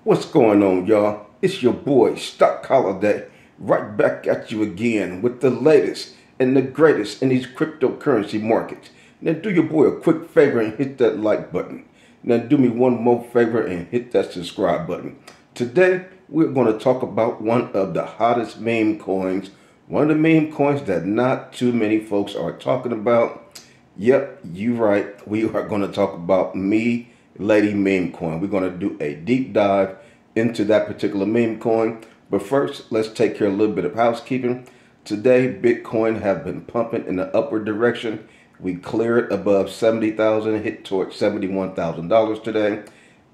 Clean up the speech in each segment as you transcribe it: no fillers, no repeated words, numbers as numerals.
What's going on, y'all? It's your boy, Stock Holiday, right back at you again with the latest and the greatest in these cryptocurrency markets. Now do your boy a quick favor and hit that like button. Now do me one more favor and hit that subscribe button. Today, we're going to talk about one of the hottest meme coins, one of the meme coins that not too many folks are talking about. Yep, you right. We are going to talk about MiLady meme coin. We're going to do a deep dive into that particular meme coin. But first, let's take care of a little bit of housekeeping. Today, Bitcoin have been pumping in the upward direction. We cleared above 70,000, hit towards $71,000 today.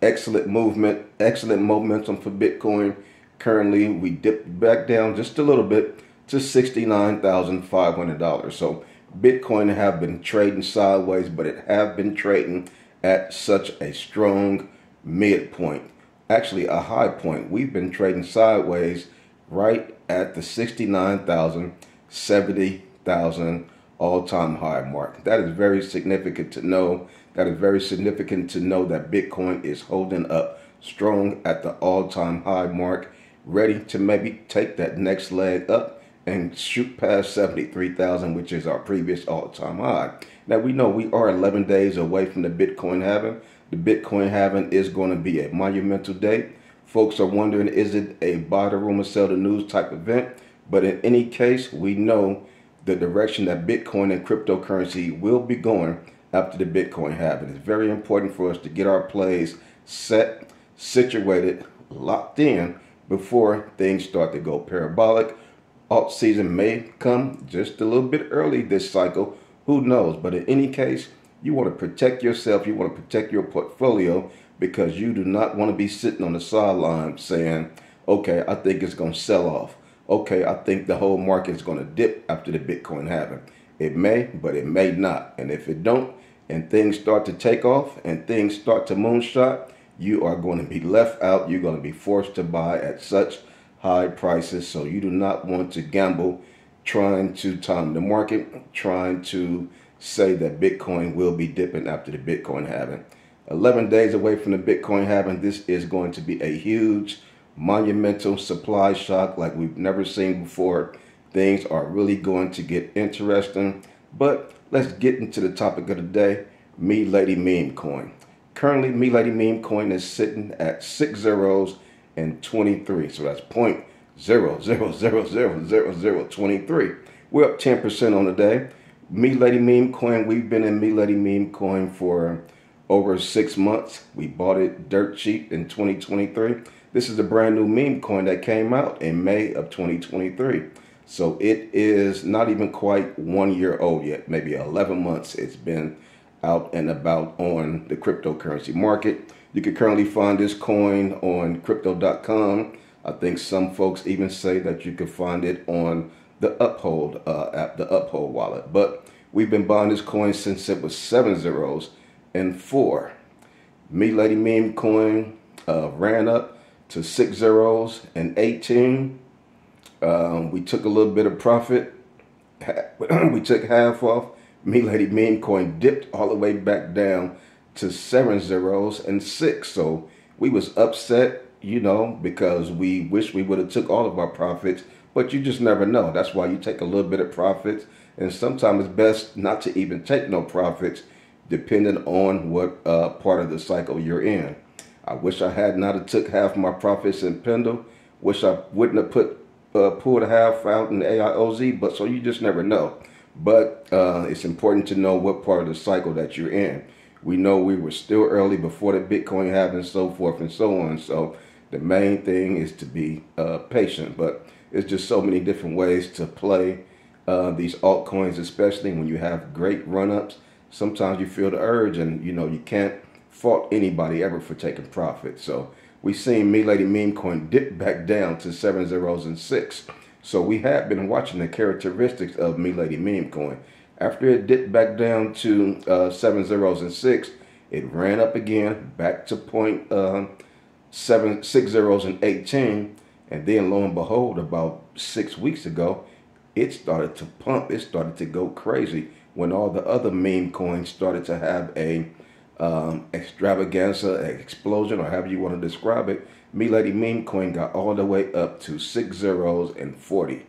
Excellent movement, excellent momentum for Bitcoin. Currently, we dipped back down just a little bit to $69,500. So Bitcoin have been trading sideways, but it have been trading at such a strong midpoint. Actually, a high point. We've been trading sideways right at the 69,000, 70,000 all-time high mark. That is very significant to know. That is very significant to know that Bitcoin is holding up strong at the all-time high mark, ready to maybe take that next leg up and shoot past 73,000, which is our previous all-time high. Now, we know we are 11 days away from the Bitcoin halving. The Bitcoin halving is going to be a monumental day. Folks are wondering, is it a buy the rumor, sell the news type event? But in any case, we know the direction that Bitcoin and cryptocurrency will be going after the Bitcoin halving. It's very important for us to get our plays set, situated, locked in before things start to go parabolic. Alt season may come just a little bit early this cycle. Who knows? But in any case, you want to protect yourself. You want to protect your portfolio because you do not want to be sitting on the sideline saying, okay, I think it's going to sell off. Okay, I think the whole market is going to dip after the Bitcoin halving. It may, but it may not. And if it don't, and things start to take off and things start to moonshot, you are going to be left out. You're going to be forced to buy at such high prices. So you do not want to gamble trying to time the market, trying to say that Bitcoin will be dipping after the Bitcoin halving. 11 days away from the Bitcoin halving, this is going to be a huge, monumental supply shock like we've never seen before. Things are really going to get interesting. But let's get into the topic of the day, MiLady meme coin. Currently, MiLady meme coin is sitting at 6 zeros and 23. So that's 0.0000023. We're up 10% on the day. MiLady meme coin, we've been in MiLady meme coin for over 6 months. We bought it dirt cheap in 2023. This is a brand new meme coin that came out in May of 2023. So it is not even quite 1 year old yet, maybe 11 months it's been out and about on the cryptocurrency market. You can currently find this coin on crypto.com. I think some folks even say that you can find it on the Uphold app, the Uphold wallet. But we've been buying this coin since it was 7 zeros and 4. MiLady meme coin ran up to 6 zeros and 18. We took a little bit of profit. We took half off. MiLady meme coin dipped all the way back down to 7 zeros and 6. So we was upset, you know, because we wish we would have took all of our profits, but you just never know. That's why you take a little bit of profits, and sometimes it's best not to even take no profits depending on what part of the cycle you're in. I wish I had not have took half my profits in Pendle. Wish I wouldn't have pulled half out in the AIOZ, but so you just never know. But it's important to know what part of the cycle that you're in. We know we were still early before the Bitcoin halving, so forth and so on. So the main thing is to be patient. But it's just so many different ways to play these altcoins, especially when you have great run-ups. Sometimes you feel the urge, and you know you can't fault anybody ever for taking profit. So we seen MiLady meme coin dip back down to 7 zeros and 6. So we have been watching the characteristics of MiLady meme coin. After it dipped back down to 7 zeros and 6, it ran up again back to 6 zeros and 18. And then lo and behold, about 6 weeks ago, it started to pump. It started to go crazy when all the other meme coins started to have a extravaganza, explosion, or however you want to describe it, MiLady meme coin got all the way up to 6 zeros and 40.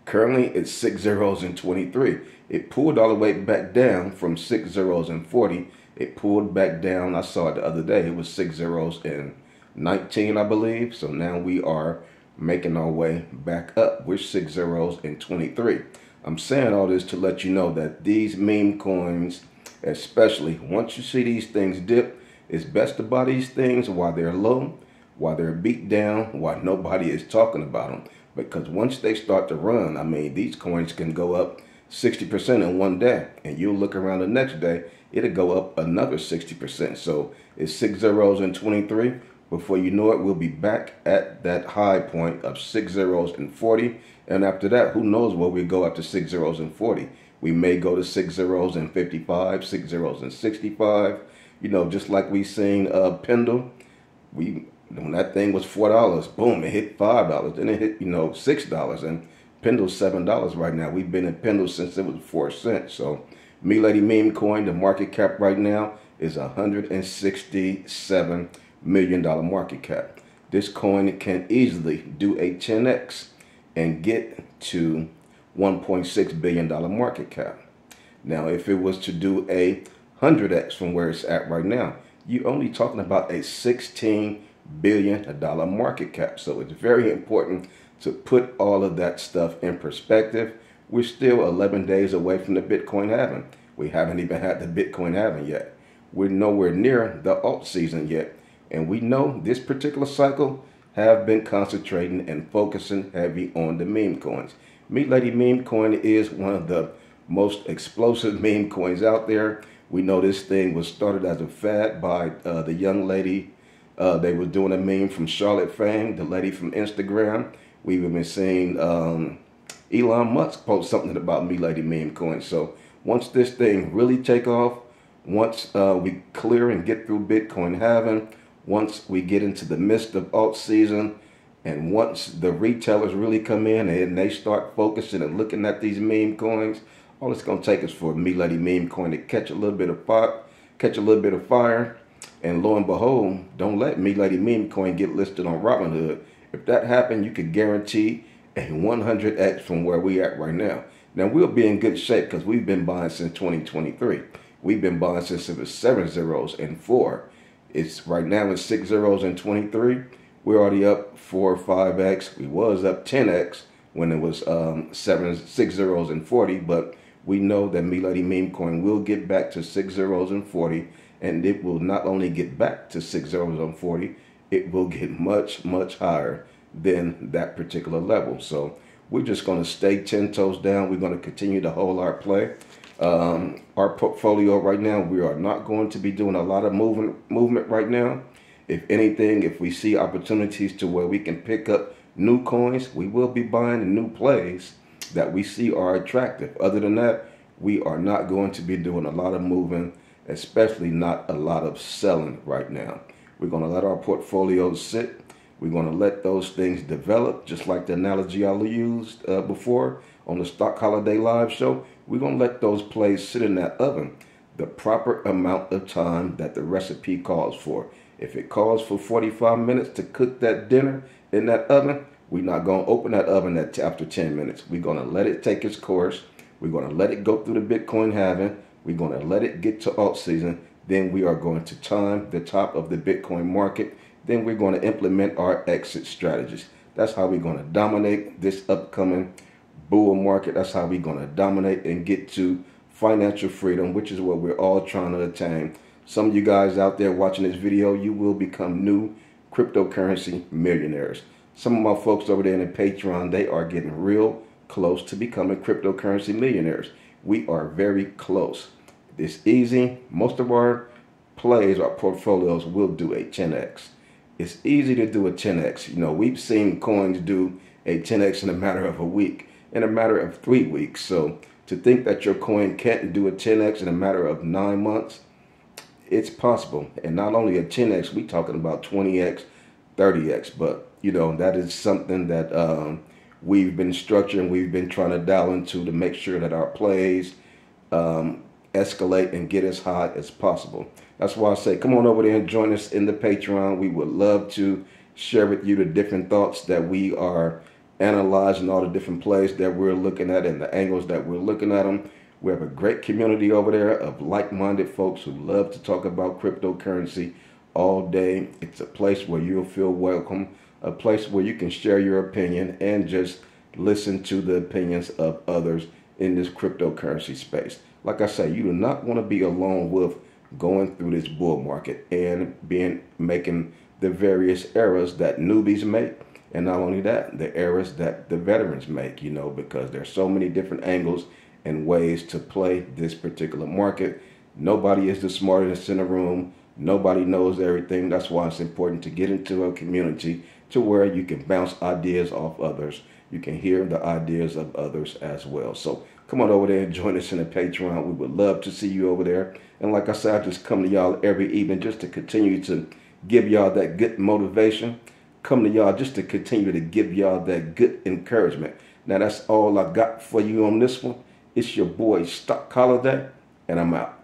Currently, it's 6 zeros and 23. It pulled all the way back down from 6 zeros and 40. It pulled back down. I saw it the other day. It was 6 zeros and 19, I believe. So now we are making our way back up. We're 6 zeros and 23. I'm saying all this to let you know that these meme coins, especially once you see these things dip, it's best to buy these things while they're low, while they're beat down, while nobody is talking about them. Because once they start to run, I mean, these coins can go up 60% in one day. And you'll look around the next day, it'll go up another 60%. So it's 6 zeros and 23. Before you know it, we'll be back at that high point of 6 zeros and 40. And after that, who knows where we go after 6 zeros and 40. We may go to 6 zeros and 55, 6 zeros and 65. You know, just like we seen Pendle. When that thing was $4, boom, it hit $5. Then it hit, $6. And Pendle's $7 right now. We've been in Pendle since it was 4 cents. So MiLady meme coin, the market cap right now is $167 million market cap. This coin can easily do a 10x and get to $1.6 billion market cap. Now, if it was to do a 100x from where it's at right now, you're only talking about a $16 billion market cap. So it's very important to put all of that stuff in perspective. We're still 11 days away from the Bitcoin halving. We haven't even had the Bitcoin halving yet. We're nowhere near the alt season yet. And we know this particular cycle have been concentrating and focusing heavy on the meme coins. MiLady meme coin is one of the most explosive meme coins out there. We know this thing was started as a fad by the young lady. They were doing a meme from Charlotte Fang, the lady from Instagram. We've even been seeing Elon Musk post something about MiLady meme coin. So once this thing really take off, once we clear and get through Bitcoin halving, once we get into the midst of alt season, and once the retailers really come in and they start focusing and looking at these meme coins, all it's going to take is for MiLady meme coin to catch a little bit of fire, and lo and behold, don't let MiLady meme coin get listed on Robinhood. If that happened, you could guarantee a 100x from where we at right now. Now, we'll be in good shape because we've been buying since 2023. We've been buying since it was 7 zeros and 4. It's right now it's 6 zeros and 23. We're already up 4 or 5x. We was up 10x when it was 6 zeros and 40. But we know that MiLady meme coin will get back to 6 zeros and 40, and it will not only get back to 6 zeros and 40, it will get much, much higher than that particular level. So we're just going to stay 10 toes down. We're going to continue to hold our play. Our portfolio right now, we are not going to be doing a lot of movement right now. If anything, if we see opportunities to where we can pick up new coins, we will be buying new plays that we see are attractive. Other than that, we are not going to be doing a lot of moving, especially not a lot of selling right now. We're going to let our portfolios sit. We're going to let those things develop, just like the analogy I used before on the Stock Holiday Live show. We're going to let those plays sit in that oven the proper amount of time that the recipe calls for. If it calls for 45 minutes to cook that dinner in that oven, we're not going to open that oven after 10 minutes. We're going to let it take its course. We're going to let it go through the Bitcoin halving. We're going to let it get to alt season. Then we are going to time the top of the Bitcoin market. Then we're going to implement our exit strategies. That's how we're going to dominate this upcoming bull market. That's how we're going to dominate and get to financial freedom, which is what we're all trying to attain. Some of you guys out there watching this video, you will become new cryptocurrency millionaires. Some of my folks over there in the Patreon, they are getting real close to becoming cryptocurrency millionaires. We are very close. It's easy. Most of our plays, our portfolios will do a 10x. It's easy to do a 10x. You know, we've seen coins do a 10x in a matter of a week, in a matter of 3 weeks. So to think that your coin can't do a 10x in a matter of 9 months, it's possible. And not only a 10x, we're talking about 20x, 30x. But, you know, that is something that we've been structuring, we've been trying to dial into to make sure that our plays escalate and get as high as possible. That's why I say, come on over there and join us in the Patreon. We would love to share with you the different thoughts that we are analyzing, all the different plays that we're looking at and the angles that we're looking at them. We have a great community over there of like-minded folks who love to talk about cryptocurrency all day. It's a place where you'll feel welcome, a place where you can share your opinion and just listen to the opinions of others in this cryptocurrency space. Like I say, you do not want to be alone with going through this bull market and making the various errors that newbies make. And not only that, the errors that the veterans make, because there's so many different angles and ways to play this particular market. Nobody is the smartest in the room. Nobody knows everything. That's why it's important to get into a community to where you can bounce ideas off others. You can hear the ideas of others as well. So come on over there and join us in the Patreon. We would love to see you over there. And like I said, I just come to y'all every evening just to continue to give y'all that good motivation. Come to y'all just to continue to give y'all that good encouragement. Now that's all I got for you on this one. It's your boy Stock Holiday, and I'm out.